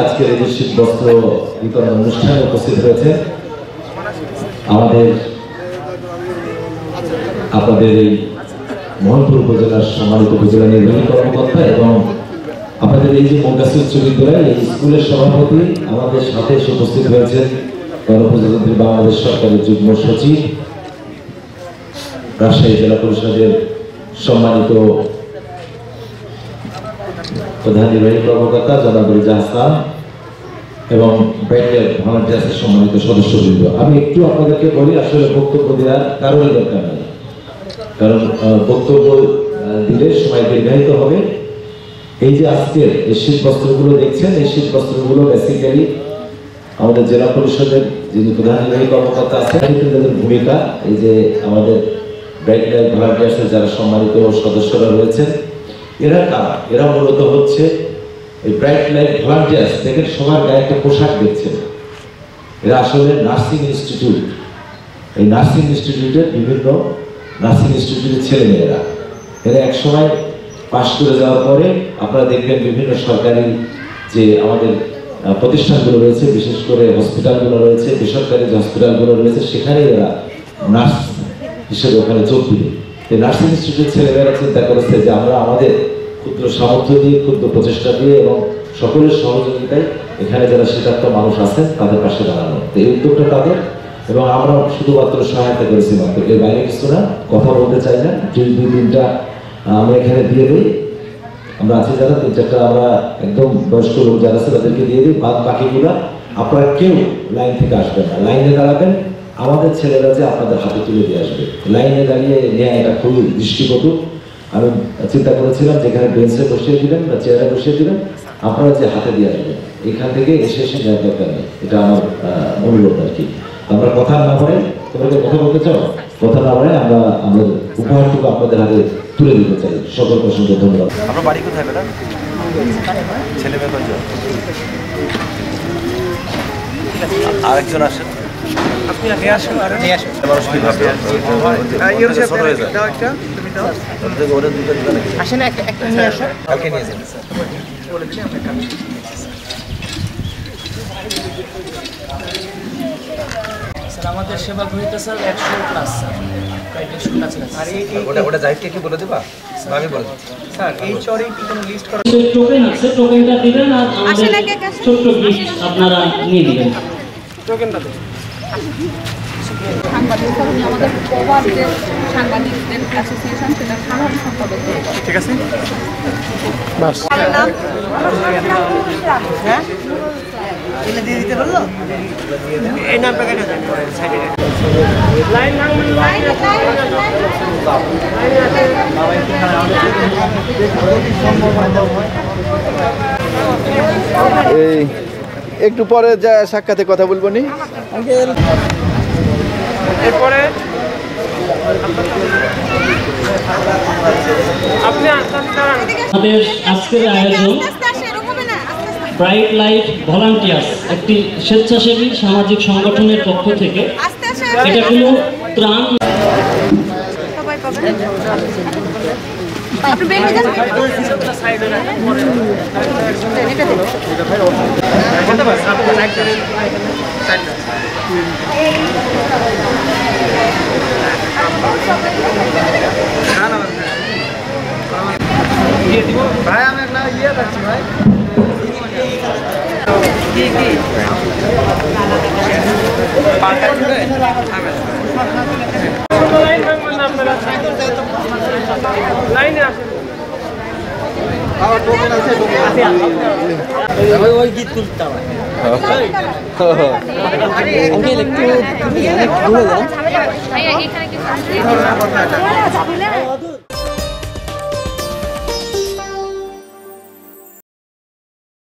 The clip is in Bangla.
আজকের এই শীত বস্ত্র বিতরণ অনুষ্ঠানে উপস্থিত হয়েছে আপনাদের এই মোহনপুর উপজেলার সম্মানিত উপজেলা নির্বাহী কর্মকর্তা এবং আপনাদের এই যে মোগাসী উচ্চ বিদ্যালয় এই স্কুলের সভাপতি আমাদের সাথে এসে উপস্থিত হয়েছেন গণপ্রজাতন্ত্রী বাংলাদেশ সরকারের যুগ্ম সচিব রাজশাহী জেলা পরিষদের সম্মানিত প্রধান নির্বাহী কর্মকর্তা জনাব রেজা হাসান এবং ব্যাংকের ভলান্টিয়ার্সের সম্মানিত সদস্যবৃন্দ। আমি একটু আপনাদেরকে বলি, আসলে বক্তব্য দেওয়ার কারোর দরকার নেই, কারণ বক্তব্য দিলে সময় দীর্ঘায়িত হবে। এই যে আজকের এই শীত বস্ত্রগুলো দেখছেন, এই শীত বস্ত্রগুলো বেসিক্যালি আমাদের জেলা পরিষদের যিনি প্রধান নির্বাহী কর্মকর্তা আছেন তাদের ভূমিকা, এই যে আমাদের ব্যাংকের ভলান্টিয়ার্সের যারা সম্মানিত সদস্যরা রয়েছেন এরা কারা? এরা মূলত হচ্ছে এই ব্রাইট লাইফ ভলান্টিয়ার্স। দেখেন সবার গায়ে একটা পোশাক দেখছেন, এরা আসলে নার্সিং ইনস্টিটিউট, এই নার্সিং ইনস্টিটিউটের বিভিন্ন নার্সিং ইনস্টিটিউটের ছেলেমেয়েরা। এরা একসময় পাশ করে যাওয়ার পরে আপনারা দেখবেন বিভিন্ন সরকারি যে আমাদের প্রতিষ্ঠানগুলো রয়েছে, বিশেষ করে হসপিটালগুলো রয়েছে, বেসরকারি যে হসপিটালগুলো রয়েছে, সেখানে এরা নার্স হিসেবে ওখানে যোগ দিবে। এই নার্সিং ইনস্টিটিউটের ছেলেমেয়েরা চিন্তা করেছে যে আমরা আমাদের ক্ষুদ্র সামর্থ্য দিয়ে, ক্ষুদ্র প্রচেষ্টা দিয়ে এবং সকলের সহযোগিতায় এখানে যারা শীতার্থ মানুষ আছেন তাদের পাশে দাঁড়ানো। তো এই উদ্যোগটা তাদের, এবং আমরা শুধুমাত্র সহায়তা করেছি মাত্র, এর বাইরে কিছু না। কথা বলতে চাই না, দুই তিনটা আমরা এখানে দিয়ে দিই, আমরা আছি যারা তিন চারটা আমরা একদম বয়স্ক লোক যারা আছে তাদেরকে দিয়ে দিই। বাকিগুলা আপনারা কেউ লাইন থেকে আসবেন না, লাইনে দাঁড়াবেন, আমাদের ছেলেরা যে আপনাদের হাতে তুলে দিয়ে আসবে। লাইনে দাঁড়িয়ে নেওয়া এটা খুবই দৃষ্টিকটু। আমি চিন্তা করেছিলাম যেখানে বেঞ্চে বসিয়ে দিলেন বা চেয়ারে বসিয়ে দিলেন, আপনারা যে হাতে দিয়ে আসবেন এখান থেকে এসে নেওয়ার দরকার নেই। এটা আমার অনুরোধ আর কি। আমরা কথা না বলে, তোমাকে কথা বলতে চাও, কথা না বলে আমরা আমাদের উপহারটুকু আপনাদের হাতে তুলে দিতে চাই। সকলকে অসংখ্য ধন্যবাদ। আপনার বাড়ি কোথায় ম্যাডাম? ছেলে মেয়ে কয়জন? আরেকজন আসেন, আপনি নিয়ে আসেন। মানুষ কি ভাববে আসেন, একটা নিয়ে আসো, কালকে নিয়ে যান। আমাদের সেবা গ্রহীতা স্যার 100+ স্যার। ওটা জাহিদকে কি বলে দেবা? আমি বলে স্যার এই চরে কি কোনো লিস্ট করা টোকেন আছে, টোকেনটা দিবেন আর আমাদের ছোট্ট গিফট আপনারা নিয়ে নেবেন। টোকেনটা দেন। সাংবাদিক কর্মী আমাদের প্রবাদ যে সাংবাদিকদের অ্যাসোসিয়েশন, সেটা সাধারণ সম্পাদক। ঠিক আছে, বাস হ্যাঁ এলে দিয়ে দিতে বললো। এই নামটা কেন জানি সাইডে লাইন লাইন এই একটু পরে যা সাক্ষাতে কথা বলবো নি। এরপরে আমাদের আজকের আয়োজন ব্রাইট লাইফ ভলান্টিয়ার্স, একটি স্বেচ্ছাসেবী সামাজিক সংগঠনের পক্ষ থেকে। এটা কোনো ত্রাণ ভাই আমি একটা ইয়ে রাখছি ভাই। ওই গীত তুলতাম একটু